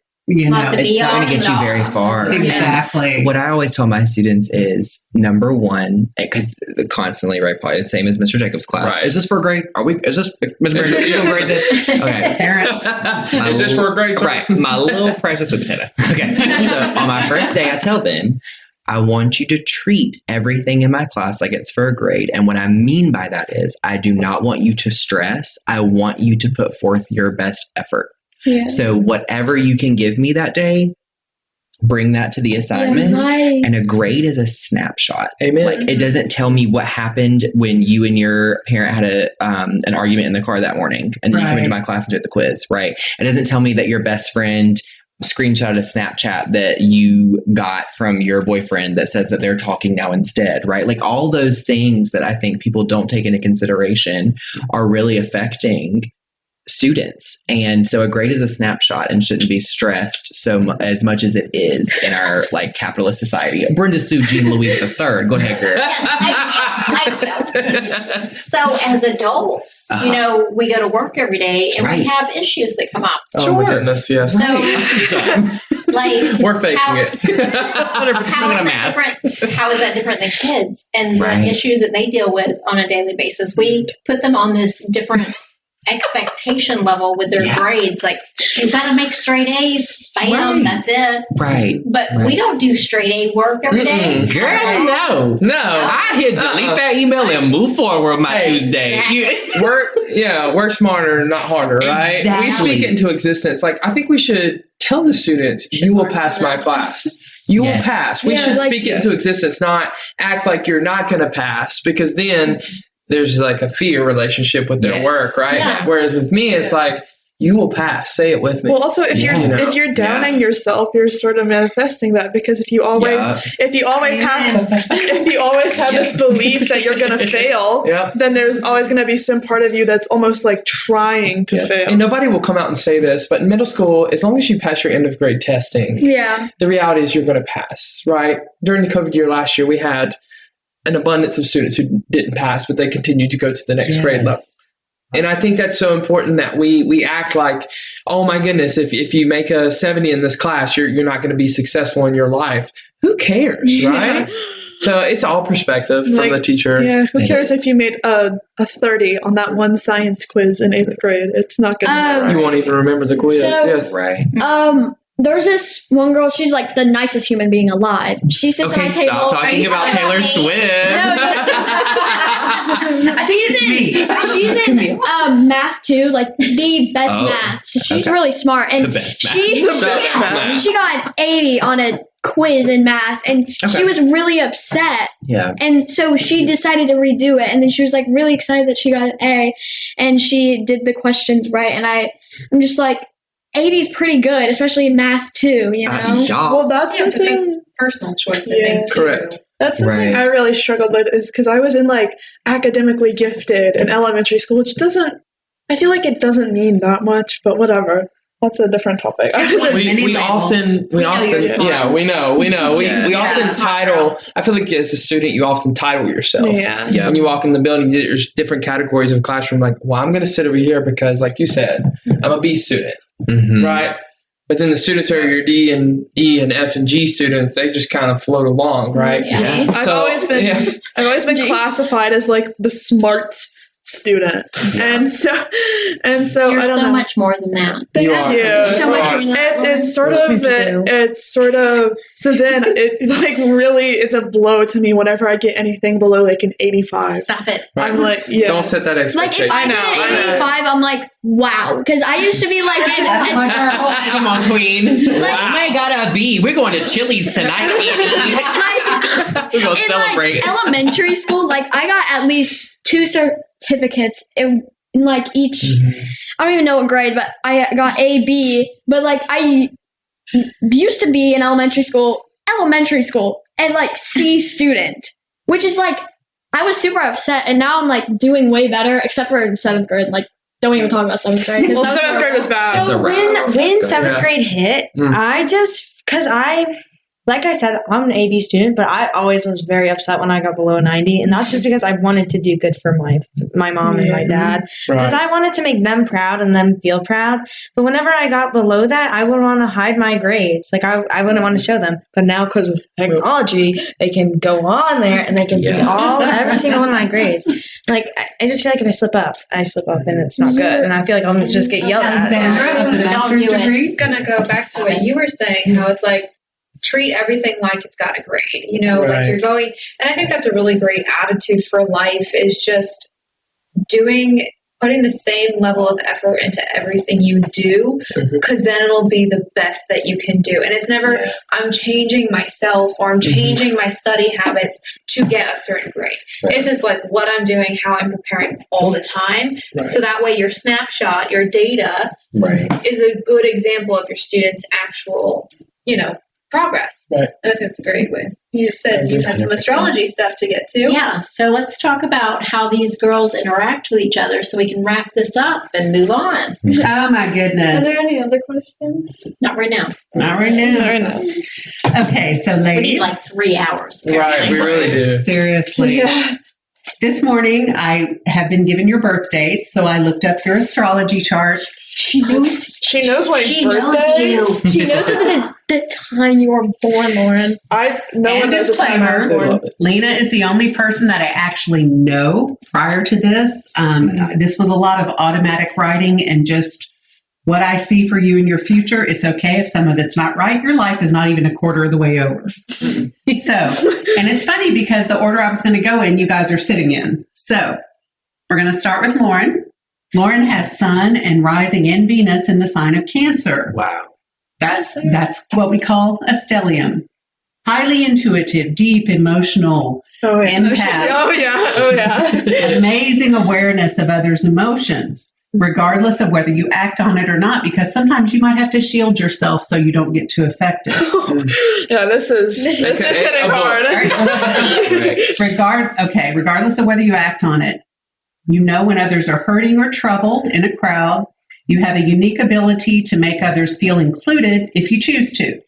not
going to get you very far.
Exactly.
What I always tell my students is, number one, because constantly, probably the same as Mr. Jacob's class. Right. Is this for a grade? Is this Mr. Jacobs, you gonna grade this? Okay.
Parents.
Is this for a grade?
Right. My little precious sweet potato. Okay. So on my first day, I tell them, I want you to treat everything in my class like it's for a grade. And what I mean by that is, I do not want you to stress. I want you to put forth your best effort. Yeah. So whatever you can give me that day, bring that to the assignment. And a grade is a snapshot.
Amen.
Like, it doesn't tell me what happened when you and your parent had an argument in the car that morning, and then you come into my class and do the quiz. Right. It doesn't tell me that your best friend screenshot a Snapchat that you got from your boyfriend that says that they're talking now instead. Right. Like, all those things that I think people don't take into consideration are really affecting students. And so a grade is a snapshot and shouldn't be stressed as much as it is in our like capitalist society. Brenda Sue Jean Louise III. Go ahead, girl.
So as adults, you know, we go to work every day and we have issues that come up.
Oh my goodness, yes.
So like
we're faking it.
How is that different than kids and the issues that they deal with on a daily basis? We put them on this different expectation level with their grades. Like, you've got to make straight A's. Bam, that's it.
Right.
But we don't do straight A work every day.
Girl, no. I hit delete that email and move forward my Tuesday.
Work smarter, not harder, right?
Exactly.
We speak it into existence. Like, I think we should tell the students, you will pass my class. You will pass. We should speak it into existence, not act like you're not going to pass, because then there's like a fear relationship with their work, right? Yeah. Whereas with me, it's like, you will pass. Say it with me.
Well, also, if you're downing yourself, you're sort of manifesting that, because if you always have this belief that you're going to fail, then there's always going to be some part of you that's almost like trying to fail.
And nobody will come out and say this, but in middle school, as long as you pass your end of grade testing, the reality is you're going to pass, right? During the COVID year last year, we had an abundance of students who didn't pass, but they continued to go to the next grade level. And I think that's so important that we act like, oh my goodness, if you make a 70 in this class, you're not going to be successful in your life. Who cares, right? So it's all perspective from the teacher.
Yeah, who cares if you made a 30 on that one science quiz in 8th grade? It's not going to
You won't even remember the quiz. Yes.
Right.
There's this one girl, she's like the nicest human being alive. She sits at my table.
Stop talking about Taylor Swift.
She's in math too, like the best math. So she's really smart. And she got an 80 on a quiz in math, and she was really upset.
Yeah.
And so she decided to redo it, and then she was like really excited that she got an A, and she did the questions right. And I'm just like, 80 is pretty good, especially in math too, you know?
Well, that's something.
That's personal choice, I think, too.
Correct.
That's something I really struggled with, is because I was in like academically gifted in elementary school, which I feel like it doesn't mean that much, but whatever. That's a different topic.
We often title. I feel like as a student, you often title yourself.
Yeah.
When you walk in the building, there's different categories of classroom. Like, well, I'm going to sit over here because, like you said, I'm a B student, right? But then the students are your D and E and F and G students. They just kind of float along, right?
Yeah. I've always been classified as like the smart student, and so
You're
I don't
so
know.
much more than that.
You are.
So much more than that.
It's sort of so then it like really it's a blow to me whenever I get anything below like an 85.
Stop it.
Right.
I'm like,
Don't set that expectation.
Like if I get an 85, I'm like, wow, because I used to be like,
Come on, Queen. I got a B. We're going to Chili's tonight, Annie. We're going to celebrate.
Like elementary school, like I got at least 2 certificates in like each. I don't even know what grade, but I got A, B. But like I used to be in elementary school, and like C student, which is like I was super upset, and now I'm like doing way better, except for in 7th grade. Like, don't even talk about 7th grade.
Well, 7th grade was bad.
So when 7th grade hit, like I said, I'm an AB student, but I always was very upset when I got below 90. And that's just because I wanted to do good for my mom and my dad. Because I wanted to make them proud and them feel proud. But whenever I got below that, I would want to hide my grades. Like I wouldn't want to show them. But now because of technology, they can go on there and they can see every single one of my grades. Like I just feel like if I slip up and it's not good. And I feel like I'll just get yelled at.
I'm gonna go back to what you were saying, how it's like, treat everything like it's got a grade, like you're going, and I think that's a really great attitude for life, is just putting the same level of effort into everything you do, because then it'll be the best that you can do. And it's never, I'm changing myself or I'm changing my study habits to get a certain grade. This is like what I'm doing, how I'm preparing all the time. So that way your snapshot, your data is a good example of your students' actual, progress. And I think it's a great way. You just said you had some astrology stuff to get to.
Yeah. So let's talk about how these girls interact with each other so we can wrap this up and move on.
Oh my goodness.
Are there any other questions?
Not right now.
Not right now. Okay, so
We
ladies.
need like 3 hours.
Right, we really do.
Seriously. This morning, I have been given your birth dates, so I looked up your astrology charts.
She knows my
She
birthday.
knows you.
She knows the time you were born, Lauren.
No one knows the time I was born. Lena is the only person that I actually know prior to this. This was a lot of automatic writing and just what I see for you in your future. It's okay if some of it's not right. Your life is not even a quarter of the way over. So, and it's funny because the order I was going to go in, you guys are sitting in. So we're going to start with Lauren. Lauren has Sun and rising in Venus in the sign of Cancer.
Wow.
That's what we call a stellium. Highly intuitive, deep, emotional, empath.
Oh yeah.
Amazing awareness of others' emotions, regardless of whether you act on it or not, because sometimes you might have to shield yourself so you don't get too affected.
This is hitting hard.
Regardless of whether you act on it, you know when others are hurting or troubled in a crowd. You have a unique ability to make others feel included if you choose to.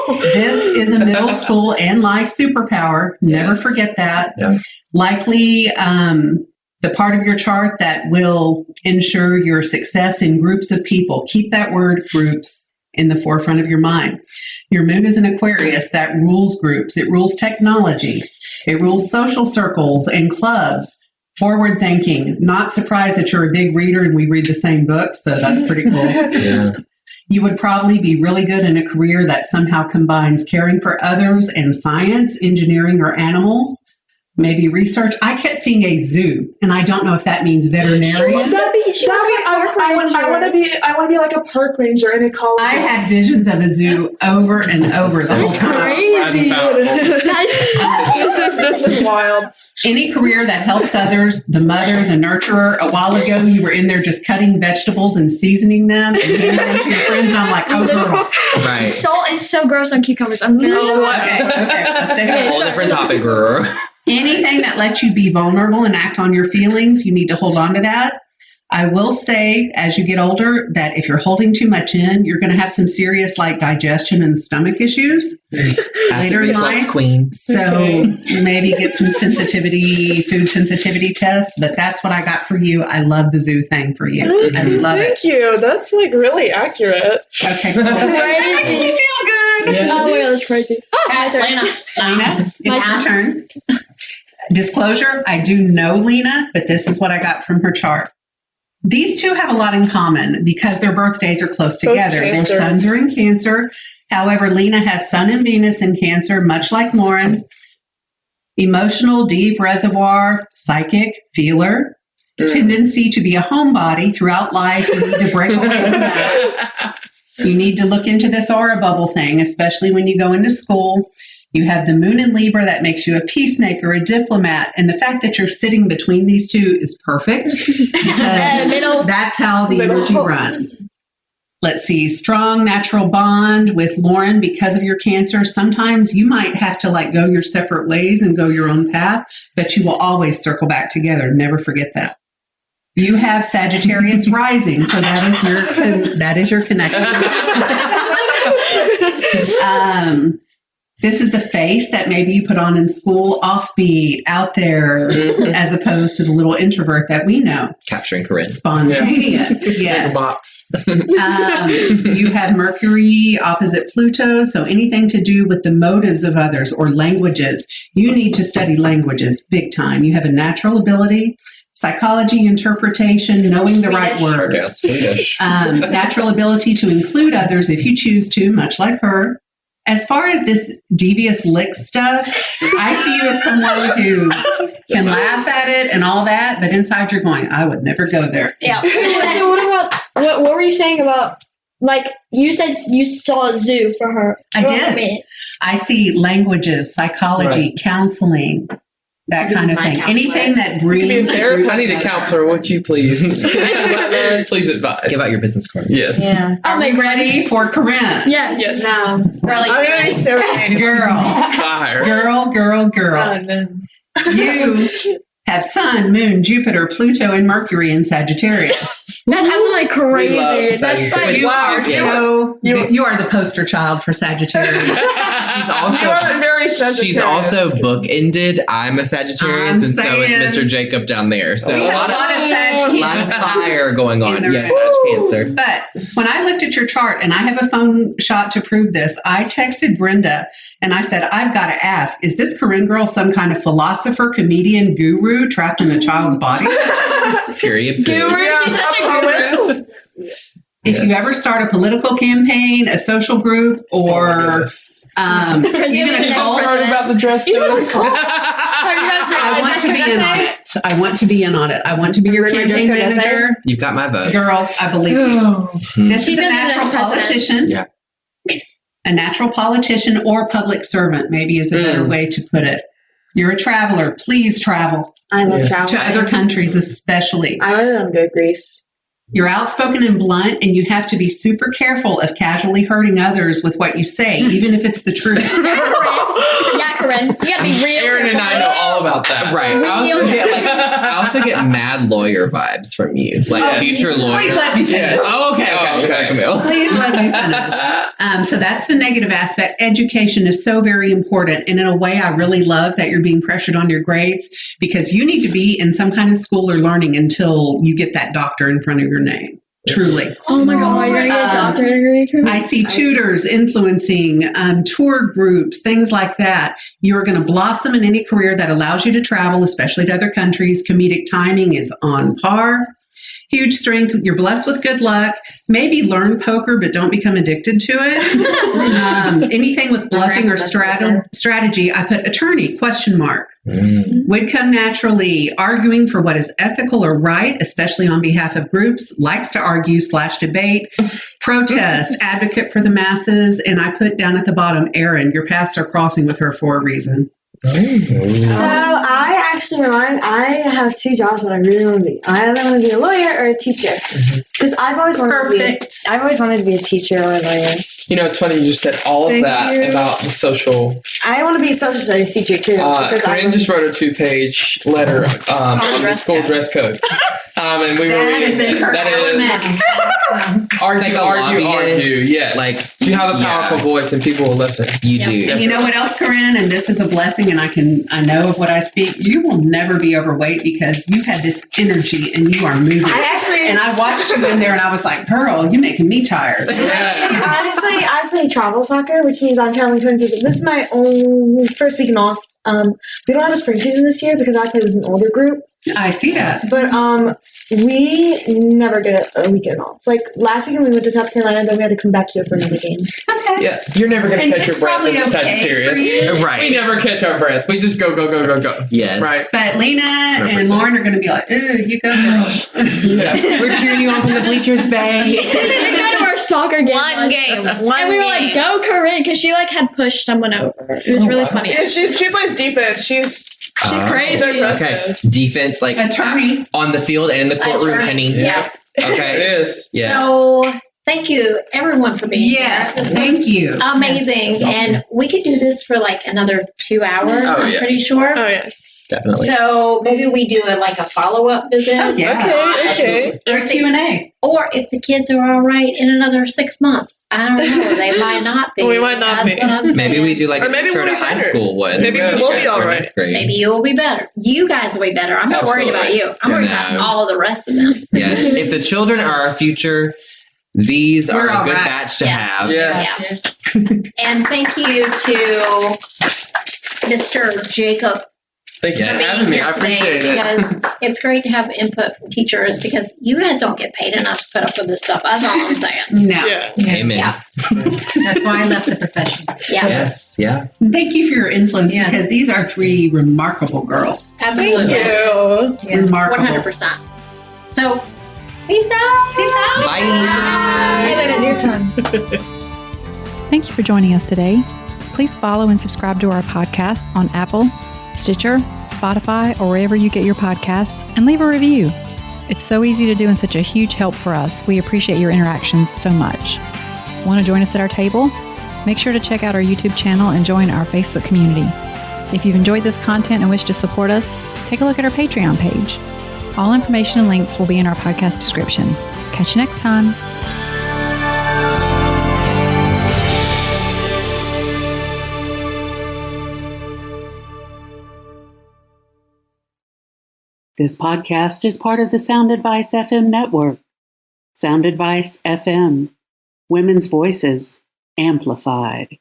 This is a middle school and life superpower. Never forget that.
Yeah.
Likely the part of your chart that will ensure your success in groups of people. Keep that word groups in the forefront of your mind. Your moon is an Aquarius that rules groups. It rules technology. It rules social circles and clubs. Forward thinking. Not surprised that you're a big reader and we read the same books, so that's pretty cool.
Yeah.
You would probably be really good in a career that somehow combines caring for others and science, engineering, or animals. Maybe research. I kept seeing a zoo, and I don't know if that means veterinarian.
I want to be like a park ranger in a college.
I had visions of a zoo over and over the whole time.
Crazy. This is wild.
Any career that helps others, the mother, the nurturer. A while ago, you were in there just cutting vegetables and seasoning them and giving them to your friends. And I'm like, oh, girl.
Right.
Salt is so gross on cucumbers. I'm really
Okay. Let's take
A whole different topic, girl.
Anything that lets you be vulnerable and act on your feelings, you need to hold on to that. I will say, as you get older, that if you're holding too much in, you're going to have some serious digestion and stomach issues later in life.
Queen.
So maybe get some food sensitivity tests. But that's what I got for you. I love the zoo thing for you. I love it.
Thank you. That's really accurate.
Okay, cool.
crazy.
You feel good.
Oh my god, that's crazy. Oh, my turn.
Lena, it's your turn. Disclosure, I do know Lena, but this is what I got from her chart. These two have a lot in common because their birthdays are close together. Their suns are in Cancer. However, Lena has Sun and Venus in Cancer, much like Lauren. Emotional, deep reservoir, psychic, feeler. Tendency to be a homebody throughout life. You need to break away from that. You need to look into this aura bubble thing, especially when you go into school. You have the moon in Libra that makes you a peacemaker, a diplomat, and the fact that you're sitting between these two is perfect. Because that's how the energy runs. Let's see, strong natural bond with Lauren because of your Cancer. Sometimes you might have to go your separate ways and go your own path, but you will always circle back together. Never forget that. You have Sagittarius rising, so that is your connection. This is the face that maybe you put on in school, offbeat, out there, as opposed to the little introvert that we know.
Capturing charisma.
Spontaneous, yes.
The box.
You have Mercury opposite Pluto, so anything to do with the motives of others or languages. You need to study languages big time. You have a natural ability. Psychology, interpretation, knowing the right words.
Swedish.
Natural ability to include others if you choose to, much like her. As far as this devious lick stuff, I see you as someone who can laugh at it and all that, but inside you're going, I would never go there.
Yeah. So what about, what were you saying about, you said you saw a zoo for her.
I did. I see languages, psychology, counseling, that kind of thing. Anything that brings...
I need a counselor, would you please? Please advise.
Give out your business card.
Yes.
Yeah.
Are we ready for Corinne?
Yes.
No.
Girl.
Oh, no.
You have Sun, Moon, Jupiter, Pluto, and Mercury in Sagittarius.
That's absolutely crazy. That's
You are the poster child for Sagittarius.
She's also book-ended. I'm a Sagittarius, and so is Mr. Jacob down there. So
a lot of Sag
fire going on. Yes, Sag Cancer.
But when I looked at your chart, and I have a phone shot to prove this, I texted Brenda and I said, I've got to ask, is this Corinne girl some kind of philosopher, comedian, guru trapped in a child's body?
Period.
Guru. She's such a guru.
If you ever start a political campaign, a social group, or even a cult,
about the dress code.
I want to be in on it. I want to be in on it. I want to be your campaign manager.
You've got my vote.
Girl, I believe you. This is a natural politician.
Yeah.
A natural politician or public servant, maybe is a better way to put it. You're a traveler. Please travel.
I love traveling.
To other countries, especially.
I really want to go to Greece.
You're outspoken and blunt, and you have to be super careful of casually hurting others with what you say, even if it's the truth.
Yeah, Corinne. You gotta be real.
Aaron and I know all about that.
Right. I also get mad lawyer vibes from you. Future lawyer.
Please let me finish.
Oh, okay. Sorry, Camille.
Please let me finish. So that's the negative aspect. Education is so very important. And in a way, I really love that you're being pressured on your grades because you need to be in some kind of school or learning until you get that doctor in front of your name. Truly.
Oh my God, you're going to get a doctorate degree?
I see tutors influencing, tour groups, things like that. You're going to blossom in any career that allows you to travel, especially to other countries. Comedic timing is on par. Huge strength. You're blessed with good luck. Maybe learn poker, but don't become addicted to it. Anything with bluffing or strategy, I put attorney, ? Would come naturally. Arguing for what is ethical or right, especially on behalf of groups. Likes to argue / debate. Protest, advocate for the masses. And I put down at the bottom, Erin, your paths are crossing with her for a reason.
So I actually I have 2 jobs that I really want to be. I either want to be a lawyer or a teacher. Because I've always wanted to be a teacher or a lawyer.
You know, it's funny you just said all of that about the social.
I want to be a social studies teacher too.
Corine just wrote a 2-page letter on the school dress code. And we were reading that is argue. Yes. Like you have a powerful voice and people will listen.
You do.
And you know what else, Corine? And this is a blessing, and I know of what I speak. You will never be overweight because you had this energy and you are moving. And I watched you in there and I was like, girl, you're making me tired.
I play travel soccer, which means I'm traveling to and visit. This is my own first weekend off. We don't have a spring season this year because I play with an older group.
I see that.
But we never get a weekend off. Like last weekend we went to South Carolina, then we had to come back here for another game.
Okay.
Yeah, you're never going to catch your breath as a Sagittarius.
Right.
We never catch our breath. We just go.
Yes.
Right.
But Lena 100%. And Lauren are going to be like, ooh, you go, girl.
Yeah. We're cheering you on from the bleachers, babe.
We did go to our soccer game.
One game.
And we were like, go Corine, because she like had pushed someone over. It was really funny.
Yeah, she plays defense. She's
crazy.
Okay. Defense, like
attorney
on the field and in the courtroom, Penny.
Yeah.
Okay.
It is.
Yes.
So thank you, everyone, for being here.
Thank you.
Amazing.
Yes.
And we could do this for like another 2 hours, I'm pretty sure.
Oh, yeah.
Definitely.
So maybe we do a follow-up visit.
Oh, yeah.
Okay.
Or Q&A.
Or if the kids are all right in another 6 months. I don't know. They might not be.
We might not be.
What I'm saying.
Maybe we do like
Or
a
maybe
intro
we'll
to
be
high
better.
school one.
Maybe we will be all right.
Maybe you'll be better. You guys will be better. I'm not worried about you. I'm worried about all the rest of them.
Yes. If the children are our future, these are a good batch to have.
Yes.
And thank you to Mr. Jacob.
Thank you
for
for
being
having me.
here
I appreciate
today,
it.
because it's great to have input from teachers because you guys don't get paid enough to put up with this stuff. That's all I'm saying.
No.
Yeah.
Amen.
Yeah.
That's why I left the profession.
Yeah.
Yes. Yeah.
Thank you for your influence
Yes.
because these are 3 remarkable girls.
Absolutely.
Thank you.
Yes.
Remarkable.
100%. So, peace out. Peace out.
Bye.
Your time.
Thank you for joining us today. Please follow and subscribe to our podcast on Apple, Stitcher, Spotify, or wherever you get your podcasts, and leave a review. It's so easy to do and such a huge help for us. We appreciate your interactions so much. Want to join us at our table? Make sure to check out our YouTube channel and join our Facebook community. If you've enjoyed this content and wish to support us, take a look at our Patreon page. All information and links will be in our podcast description. Catch you next time.
This podcast is part of the Sound Advice FM network. Sound Advice FM. Women's voices amplified.